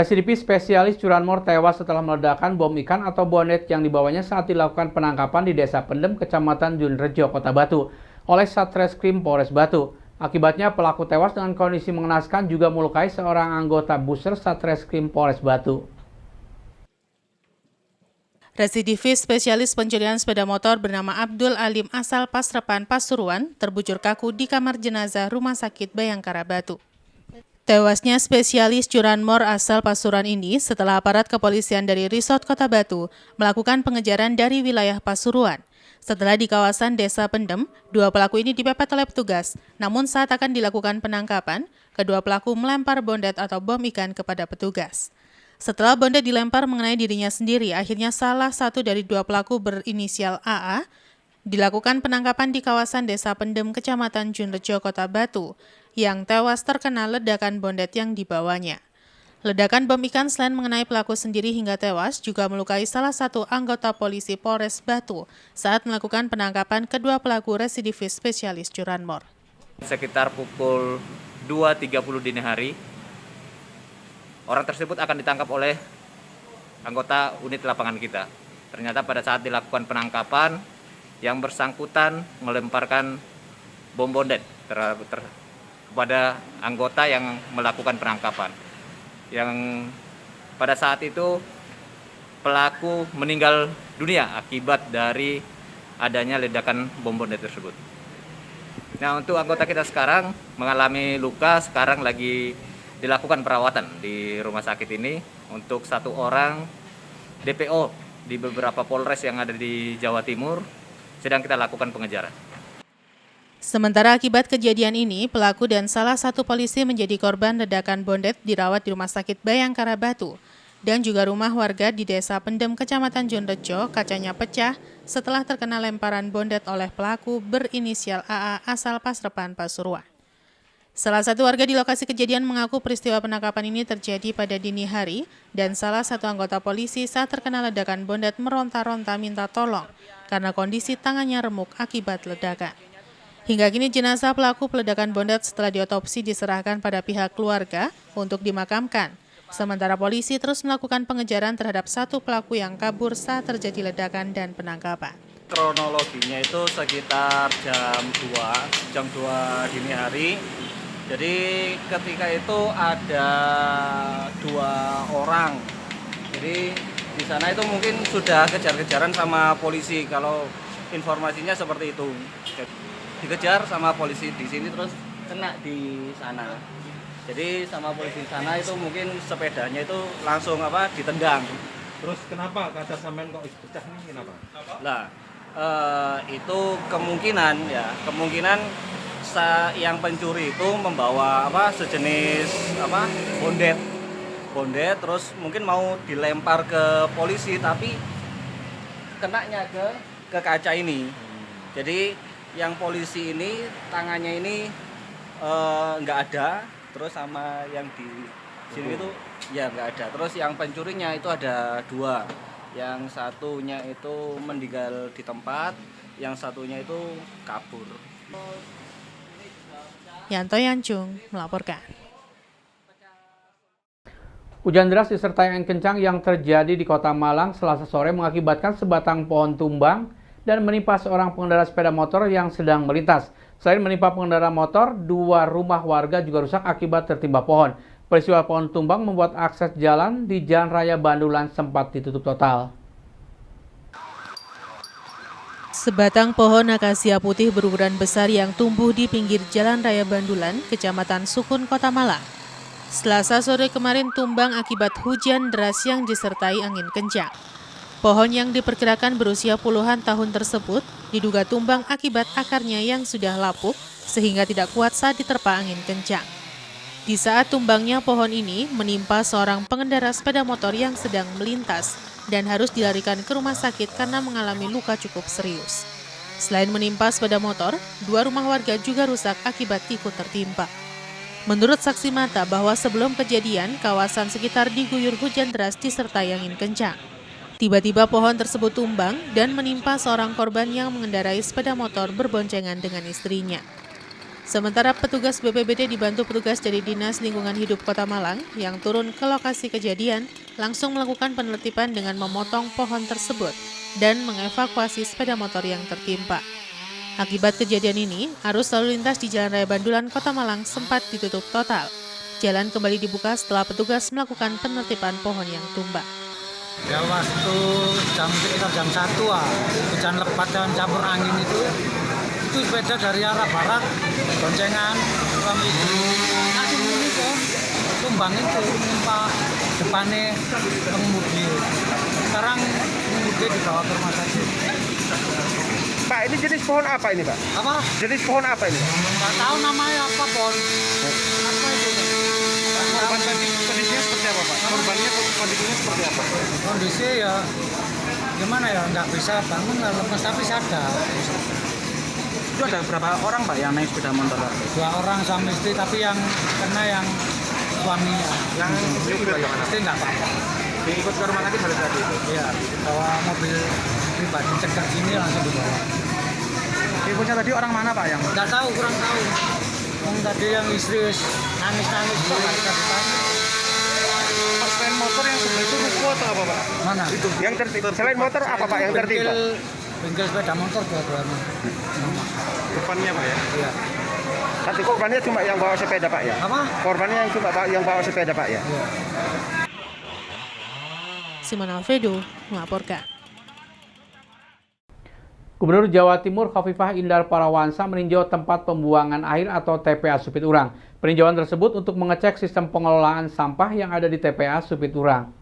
Residivis spesialis curanmor tewas setelah meledakan bom ikan atau bonet yang dibawanya saat dilakukan penangkapan di Desa Pendem, Kecamatan Junrejo, Kota Batu, oleh Satreskrim Polres Batu. Akibatnya pelaku tewas dengan kondisi mengenaskan juga melukai seorang anggota Buser Satreskrim Polres Batu. Residivis spesialis pencurian sepeda motor bernama Abdul Alim asal Pasrepan, Pasuruan terbujur kaku di kamar jenazah Rumah Sakit Bayangkara Batu. Tewasnya spesialis curanmor asal Pasuruan ini setelah aparat kepolisian dari Resort Kota Batu melakukan pengejaran dari wilayah Pasuruan. Setelah di kawasan Desa Pendem, dua pelaku ini dipepet oleh petugas. Namun saat akan dilakukan penangkapan, kedua pelaku melempar bondet atau bom ikan kepada petugas. Setelah bondet dilempar mengenai dirinya sendiri, akhirnya salah satu dari dua pelaku berinisial AA dilakukan penangkapan di kawasan Desa Pendem, Kecamatan Junrejo, Kota Batu, yang tewas terkena ledakan bondet yang dibawanya. Ledakan bom ikan selain mengenai pelaku sendiri hingga tewas, juga melukai salah satu anggota polisi Polres Batu saat melakukan penangkapan kedua pelaku residivis spesialis curanmor. Sekitar pukul 2.30 dini hari, orang tersebut akan ditangkap oleh anggota unit lapangan kita. Ternyata pada saat dilakukan penangkapan, yang bersangkutan melemparkan bom bondet kepada anggota yang melakukan penangkapan. Yang pada saat itu pelaku meninggal dunia akibat dari adanya ledakan bom bondet tersebut. Nah, untuk anggota kita sekarang mengalami luka, sekarang lagi dilakukan perawatan di rumah sakit ini. Untuk satu orang DPO di beberapa polres yang ada di Jawa Timur sedang kita lakukan pengejaran. Sementara akibat kejadian ini, pelaku dan salah satu polisi menjadi korban ledakan bondet dirawat di Rumah Sakit Bayangkara Batu dan juga rumah warga di Desa Pendem, Kecamatan Junrejo, kacanya pecah setelah terkena lemparan bondet oleh pelaku berinisial AA asal Pasrepan, Pasuruan. Salah satu warga di lokasi kejadian mengaku peristiwa penangkapan ini terjadi pada dini hari dan salah satu anggota polisi saat terkena ledakan bondet meronta-ronta minta tolong karena kondisi tangannya remuk akibat ledakan. Hingga kini jenazah pelaku peledakan bondet setelah diotopsi diserahkan pada pihak keluarga untuk dimakamkan. Sementara polisi terus melakukan pengejaran terhadap satu pelaku yang kabur saat terjadi ledakan dan penangkapan. Kronologinya itu sekitar jam 2 dini hari. Jadi ketika itu ada dua orang. Jadi di sana itu mungkin sudah kejar-kejaran sama polisi, kalau informasinya seperti itu. Dikejar sama polisi di sini terus kena di sana. Jadi sama polisi di sana itu mungkin sepedanya itu langsung ditendang. Terus kenapa kaca sampean kok pecah nih, kenapa? Lah itu kemungkinan yang pencuri itu membawa sejenis bondet terus mungkin mau dilempar ke polisi tapi kenanya ke kaca ini. Jadi yang polisi ini tangannya ini nggak ada, terus sama yang di sini itu ya nggak ada. Terus yang pencurinya itu ada dua, yang satunya itu meninggal di tempat, yang satunya itu kabur. Yanto Yancung melaporkan. Hujan deras disertai angin kencang yang terjadi di Kota Malang Selasa sore mengakibatkan sebatang pohon tumbang dan menimpa seorang pengendara sepeda motor yang sedang melintas. Selain menimpa pengendara motor, dua rumah warga juga rusak akibat tertimpa pohon. Peristiwa pohon tumbang membuat akses jalan di Jalan Raya Bandulan sempat ditutup total. Sebatang pohon akasia putih berukuran besar yang tumbuh di pinggir Jalan Raya Bandulan, Kecamatan Sukun, Kota Malang. Selasa sore kemarin tumbang akibat hujan deras yang disertai angin kencang. Pohon yang diperkirakan berusia puluhan tahun tersebut diduga tumbang akibat akarnya yang sudah lapuk sehingga tidak kuat saat diterpa angin kencang. Di saat tumbangnya pohon ini menimpa seorang pengendara sepeda motor yang sedang melintas dan harus dilarikan ke rumah sakit karena mengalami luka cukup serius. Selain menimpa sepeda motor, dua rumah warga juga rusak akibat ikut tertimpa. Menurut saksi mata bahwa sebelum kejadian, kawasan sekitar diguyur hujan deras disertai angin kencang. Tiba-tiba pohon tersebut tumbang dan menimpa seorang korban yang mengendarai sepeda motor berboncengan dengan istrinya. Sementara petugas BPBD dibantu petugas dari Dinas Lingkungan Hidup Kota Malang yang turun ke lokasi kejadian langsung melakukan penertiban dengan memotong pohon tersebut dan mengevakuasi sepeda motor yang tertimpa. Akibat kejadian ini, arus lalu lintas di Jalan Raya Bandulan, Kota Malang sempat ditutup total. Jalan kembali dibuka setelah petugas melakukan penertiban pohon yang tumbang. Ya waktu sekitar jam 1 hujan lebat dan campur angin itu sepeda dari arah barat boncengan langsung itu tumbang itu menimpa depannya pengemudi. Sekarang pengemudi dibawa ke rumah sakit. Pak, ini jenis pohon apa ini, Pak? Apa? Jenis pohon apa ini? Nggak tahu namanya apa pohon. Apa itu? Korban tadi kondisinya seperti apa, Pak? Korbannya kondisinya seperti apa? Kondisi ya gimana ya, nggak bisa bangun, lemes tapi sadar. Itu ada berapa orang, Pak, yang naik sepeda motor? 2 orang sama istri, tapi yang kena yang suaminya. Yang istri bagaimana? Istri nggak apa-apa. Diikut ke rumah sakit hari tadi? Iya, bawa mobil pribadi cekat sini langsung dibawa. Ibunya tadi orang mana, Pak? Yang Nggak tahu, kurang tahu. Yang tadi yang istri nangis-nangis kok nggak dikasih tahu. selain motor yang sebelah itu ruko atau apa, Pak? Mana? Itu yang tertimpa. Selain motor apa, Pak, yang tertimpa? Bengkel sepeda motor dua-duanya. Depannya, Pak, ya? Iya. Tapi korbannya cuma yang bawa sepeda, Pak, ya? Apa? Korbannya yang cuma yang bawa sepeda, Pak, ya? Iya. Simon Alfredo melaporkan. Gubernur Jawa Timur Khofifah Indar Parawansa meninjau tempat pembuangan air atau TPA Supit Urang. Peninjauan tersebut untuk mengecek sistem pengelolaan sampah yang ada di TPA Supit Urang.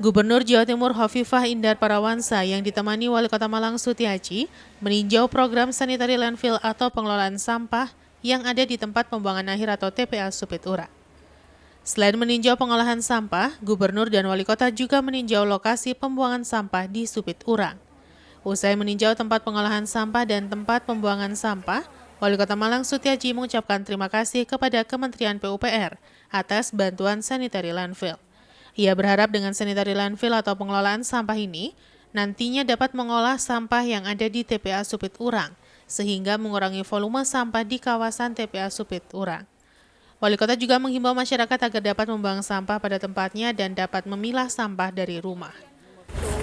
Gubernur Jawa Timur Khofifah Indar Parawansa yang ditemani Wali Kota Malang Sutiaji meninjau program sanitary landfill atau pengelolaan sampah yang ada di tempat pembuangan akhir atau TPA Supit Urang. Selain meninjau pengolahan sampah, Gubernur dan Wali Kota juga meninjau lokasi pembuangan sampah di Supit Urang. Usai meninjau tempat pengolahan sampah dan tempat pembuangan sampah, Wali Kota Malang Sutiaji mengucapkan terima kasih kepada Kementerian PUPR atas bantuan sanitary landfill. Ia berharap dengan sanitary landfill atau pengelolaan sampah ini, nantinya dapat mengolah sampah yang ada di TPA Supit Urang, sehingga mengurangi volume sampah di kawasan TPA Supit Urang. Wali Kota juga menghimbau masyarakat agar dapat membuang sampah pada tempatnya dan dapat memilah sampah dari rumah.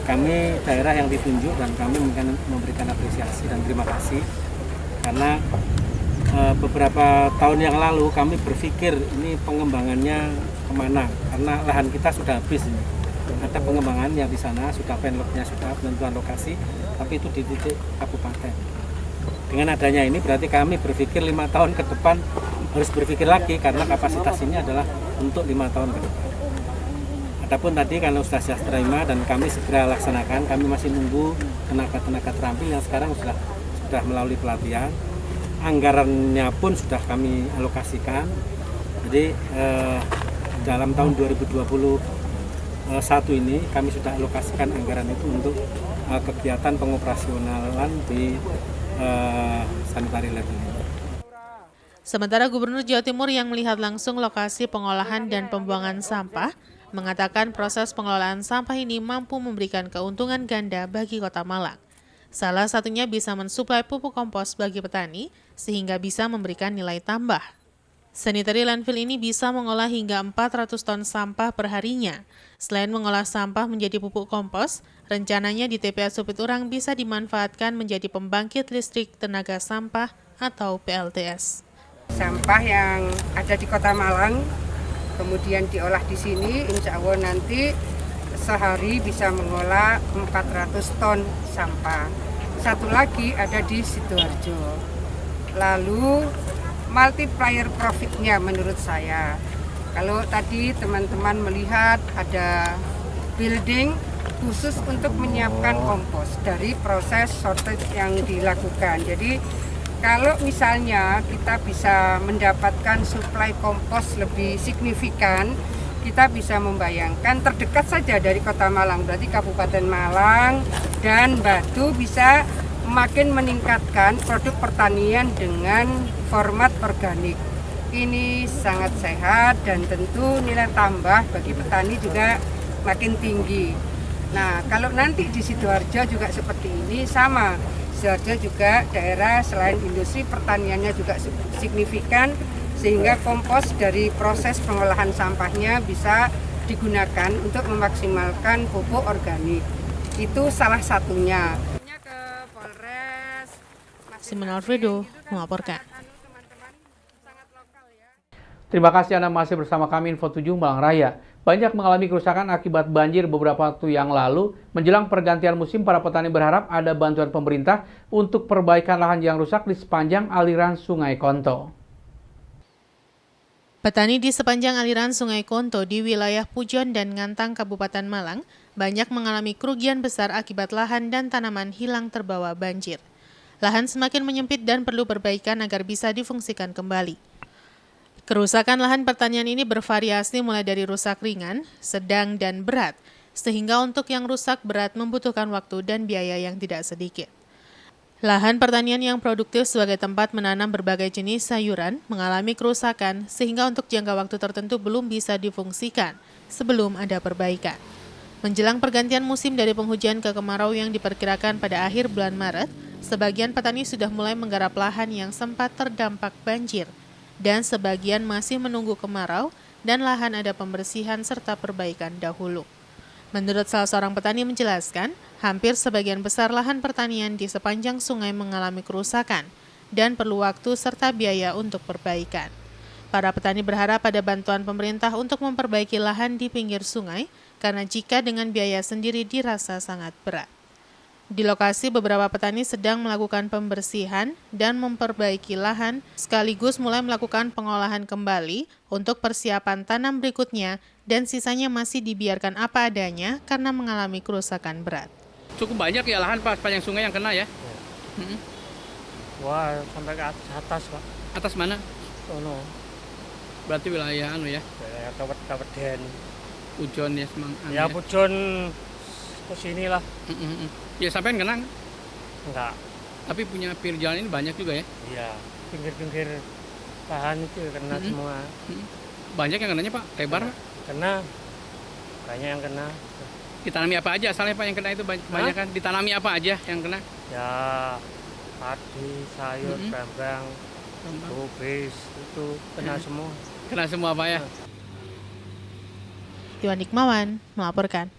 Kami daerah yang ditunjuk dan kami memberikan apresiasi dan terima kasih karena beberapa tahun yang lalu kami berpikir ini pengembangannya kemana karena lahan kita sudah habis ini. Ada pengembangannya di sana, sudah penloknya, sudah penentuan lokasi, tapi itu di titik kabupaten. Dengan adanya ini berarti kami berpikir 5 tahun ke depan harus berpikir lagi karena kapasitas ini adalah untuk 5 tahun ke depan. Adapun tadi kalau sudah terima dan kami segera laksanakan, kami masih nunggu tenaga-tenaga terampil yang sekarang sudah melalui pelatihan. Anggarannya pun sudah kami alokasikan. Jadi dalam tahun 2021 ini kami sudah alokasikan anggaran itu untuk kegiatan pengoperasionalan di sanitary landfill. Sementara Gubernur Jawa Timur yang melihat langsung lokasi pengolahan dan pembuangan sampah, mengatakan proses pengelolaan sampah ini mampu memberikan keuntungan ganda bagi Kota Malang. Salah satunya bisa mensuplai pupuk kompos bagi petani, sehingga bisa memberikan nilai tambah. Sanitary landfill ini bisa mengolah hingga 400 ton sampah perharinya. Selain mengolah sampah menjadi pupuk kompos, rencananya di TPA Supit Urang bisa dimanfaatkan menjadi pembangkit listrik tenaga sampah atau PLTS. Sampah yang ada di Kota Malang, kemudian diolah di sini, insya Allah nanti sehari bisa mengolah 400 ton sampah. Satu lagi ada di Sidoarjo. Lalu multiplier profitnya menurut saya. Kalau tadi teman-teman melihat ada building khusus untuk menyiapkan kompos dari proses sorted yang dilakukan. Jadi kalau misalnya kita bisa mendapatkan suplai kompos lebih signifikan, kita bisa membayangkan terdekat saja dari Kota Malang, berarti Kabupaten Malang dan Batu bisa makin meningkatkan produk pertanian dengan format organik. Ini sangat sehat dan tentu nilai tambah bagi petani juga makin tinggi. Nah, kalau nanti di Sidoarjo juga seperti ini sama. Sidoarjo juga daerah selain industri pertaniannya juga signifikan, sehingga kompos dari proses pengolahan sampahnya bisa digunakan untuk memaksimalkan pupuk organik. Itu salah satunya. Ke Polres Simon Alfredo melaporkan. Terima kasih Anda masih bersama kami Info 7 Malang Raya. Banyak mengalami kerusakan akibat banjir beberapa waktu yang lalu. Menjelang pergantian musim, para petani berharap ada bantuan pemerintah untuk perbaikan lahan yang rusak di sepanjang aliran Sungai Konto. Petani di sepanjang aliran Sungai Konto di wilayah Pujon dan Ngantang, Kabupaten Malang, banyak mengalami kerugian besar akibat lahan dan tanaman hilang terbawa banjir. Lahan semakin menyempit dan perlu perbaikan agar bisa difungsikan kembali. Kerusakan lahan pertanian ini bervariasi mulai dari rusak ringan, sedang, dan berat, sehingga untuk yang rusak berat membutuhkan waktu dan biaya yang tidak sedikit. Lahan pertanian yang produktif sebagai tempat menanam berbagai jenis sayuran mengalami kerusakan sehingga untuk jangka waktu tertentu belum bisa difungsikan sebelum ada perbaikan. Menjelang pergantian musim dari penghujan ke kemarau yang diperkirakan pada akhir bulan Maret, sebagian petani sudah mulai menggarap lahan yang sempat terdampak banjir, dan sebagian masih menunggu kemarau dan lahan ada pembersihan serta perbaikan dahulu. Menurut salah seorang petani menjelaskan, hampir sebagian besar lahan pertanian di sepanjang sungai mengalami kerusakan dan perlu waktu serta biaya untuk perbaikan. Para petani berharap ada bantuan pemerintah untuk memperbaiki lahan di pinggir sungai, karena jika dengan biaya sendiri dirasa sangat berat. Di lokasi, beberapa petani sedang melakukan pembersihan dan memperbaiki lahan, sekaligus mulai melakukan pengolahan kembali untuk persiapan tanam berikutnya, dan sisanya masih dibiarkan apa adanya karena mengalami kerusakan berat. Cukup banyak ya lahan Pak sepanjang sungai yang kena ya? Wah, sampai ke atas, Pak. Atas mana? Oh, Berarti wilayah ya? Wilayah Kabupaten Pujon ya semang. Ya, Pujon ke sini lah. Ya sampean kena? Enggak. Tapi punya pinggir jalan ini banyak juga ya? Iya, pinggir-pinggir lahan itu kena semua. Banyak yang kenanya Pak? Lebar? Kena. Banyak yang kena. Ditanami apa aja asalnya Pak yang kena itu banyak kan? Ditanami apa aja yang kena? Ya, padi, sayur, bambang, kubis, itu kena semua. Kena semua Pak ya? Iwan Hikmawan melaporkan.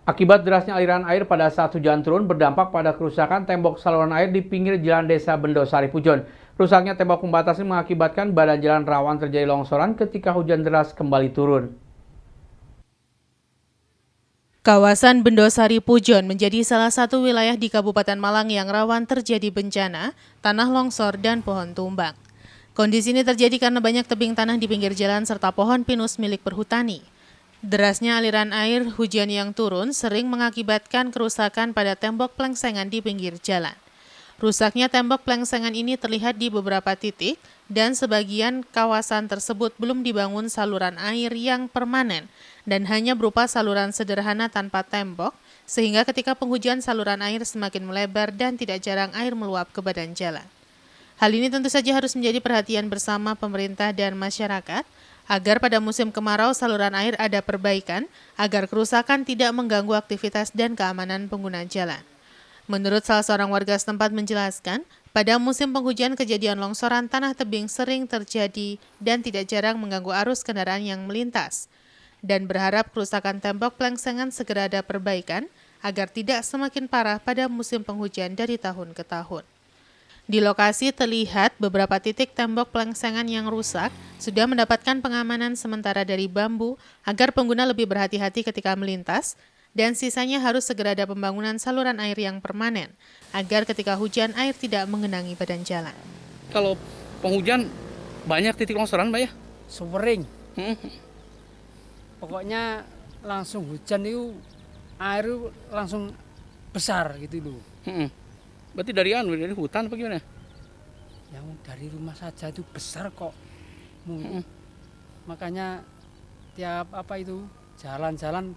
Akibat derasnya aliran air pada saat hujan turun berdampak pada kerusakan tembok saluran air di pinggir jalan desa Bendosari Pujon. Rusaknya tembok pembatas ini mengakibatkan badan jalan rawan terjadi longsoran ketika hujan deras kembali turun. Kawasan Bendosari Pujon menjadi salah satu wilayah di Kabupaten Malang yang rawan terjadi bencana, tanah longsor, dan pohon tumbang. Kondisi ini terjadi karena banyak tebing tanah di pinggir jalan serta pohon pinus milik perhutani. Derasnya aliran air hujan yang turun sering mengakibatkan kerusakan pada tembok plengsengan di pinggir jalan. Rusaknya tembok plengsengan ini terlihat di beberapa titik dan sebagian kawasan tersebut belum dibangun saluran air yang permanen dan hanya berupa saluran sederhana tanpa tembok, sehingga ketika penghujan saluran air semakin melebar dan tidak jarang air meluap ke badan jalan. Hal ini tentu saja harus menjadi perhatian bersama pemerintah dan masyarakat, agar pada musim kemarau saluran air ada perbaikan, agar kerusakan tidak mengganggu aktivitas dan keamanan pengguna jalan. Menurut salah seorang warga setempat menjelaskan, pada musim penghujan kejadian longsoran tanah tebing sering terjadi dan tidak jarang mengganggu arus kendaraan yang melintas. Dan berharap kerusakan tembok plengsengan segera ada perbaikan, agar tidak semakin parah pada musim penghujan dari tahun ke tahun. Di lokasi terlihat beberapa titik tembok plengsengan yang rusak sudah mendapatkan pengamanan sementara dari bambu agar pengguna lebih berhati-hati ketika melintas, dan sisanya harus segera ada pembangunan saluran air yang permanen agar ketika hujan air tidak mengenangi badan jalan. Kalau penghujan banyak titik longsoran Pak ya? Sering. Pokoknya langsung hujan itu air langsung besar gitu loh. Berarti dari hutan apa gimana? Yang dari rumah saja itu besar kok. Makanya tiap jalan-jalan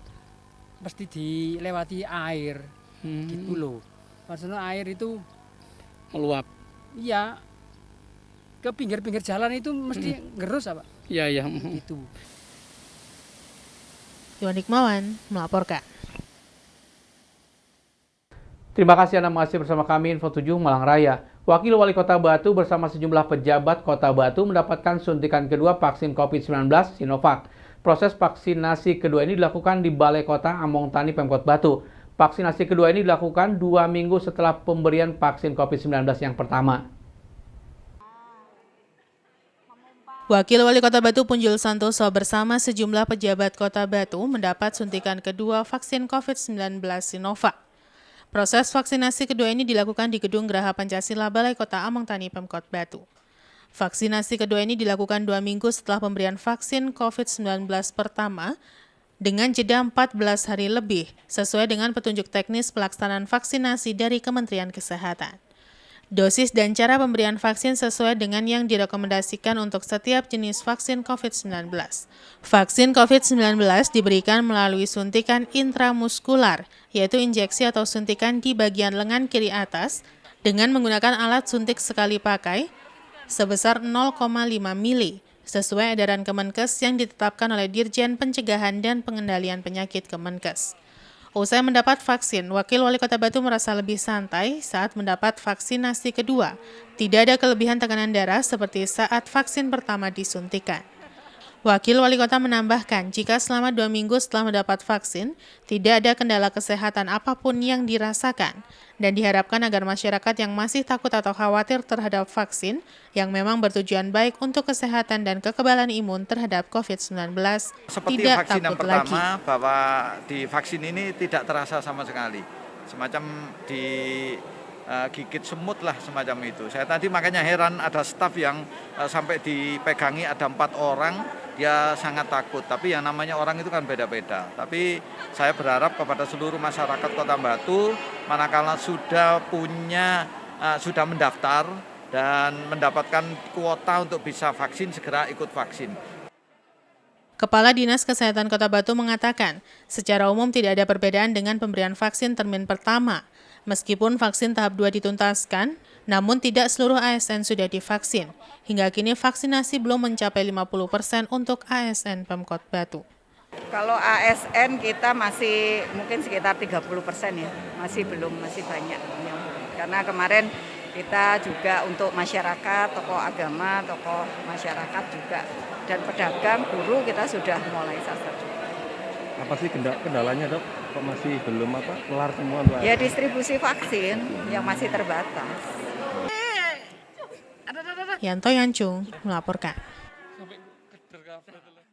mesti dilewati air. Gitu loh. Maksudnya air itu Meluap. iya ke pinggir-pinggir jalan itu mesti ngerus apa? Iya. Gitu. Iwan Hikmawan melaporkan. Terima kasih Anda masih bersama kami Info 7 Malang Raya. Wakil Wali Kota Batu bersama sejumlah pejabat Kota Batu mendapatkan suntikan kedua vaksin COVID-19 Sinovac. Proses vaksinasi kedua ini dilakukan di Balai Kota Among Tani Pemkot Batu. Vaksinasi kedua ini dilakukan 2 minggu setelah pemberian vaksin COVID-19 yang pertama. Wakil Wali Kota Batu Punjul Santoso bersama sejumlah pejabat Kota Batu mendapat suntikan kedua vaksin COVID-19 Sinovac. Proses vaksinasi kedua ini dilakukan di Gedung Geraha Pancasila Balai Kota Among Tani Pemkot Batu. Vaksinasi kedua ini dilakukan 2 minggu setelah pemberian vaksin COVID-19 pertama dengan jeda 14 hari lebih sesuai dengan petunjuk teknis pelaksanaan vaksinasi dari Kementerian Kesehatan. Dosis dan cara pemberian vaksin sesuai dengan yang direkomendasikan untuk setiap jenis vaksin COVID-19. Vaksin COVID-19 diberikan melalui suntikan intramuskular, yaitu injeksi atau suntikan di bagian lengan kiri atas dengan menggunakan alat suntik sekali pakai sebesar 0,5 mili, sesuai edaran Kemenkes yang ditetapkan oleh Dirjen Pencegahan dan Pengendalian Penyakit Kemenkes. Usai mendapat vaksin, Wakil Wali Kota Batu merasa lebih santai saat mendapat vaksinasi kedua. Tidak ada kelebihan tekanan darah seperti saat vaksin pertama disuntikan. Wakil Wali Kota menambahkan, jika selama 2 minggu setelah mendapat vaksin, tidak ada kendala kesehatan apapun yang dirasakan, dan diharapkan agar masyarakat yang masih takut atau khawatir terhadap vaksin, yang memang bertujuan baik untuk kesehatan dan kekebalan imun terhadap COVID-19, seperti tidak vaksin yang takut pertama, lagi. bahwa di vaksin ini tidak terasa sama sekali. Semacam digigit semut lah semacam itu. Saya tadi makanya heran ada staf yang sampai dipegangi ada 4 orang, dia sangat takut. Tapi yang namanya orang itu kan beda-beda. Tapi saya berharap kepada seluruh masyarakat Kota Batu, manakala sudah mendaftar dan mendapatkan kuota untuk bisa vaksin, segera ikut vaksin. Kepala Dinas Kesehatan Kota Batu mengatakan, secara umum tidak ada perbedaan dengan pemberian vaksin termin pertama. Meskipun vaksin tahap 2 dituntaskan, namun tidak seluruh ASN sudah divaksin. Hingga kini vaksinasi belum mencapai 50% untuk ASN Pemkot Batu. Kalau ASN kita masih mungkin sekitar 30% ya, masih banyak. Karena kemarin kita juga untuk masyarakat, tokoh agama, tokoh masyarakat juga, dan pedagang, guru kita sudah mulai sasar juga. Apa sih kendalanya dok? Kok masih belum kelar semua? Ya distribusi vaksin yang masih terbatas. Yanto Yancung melaporkan.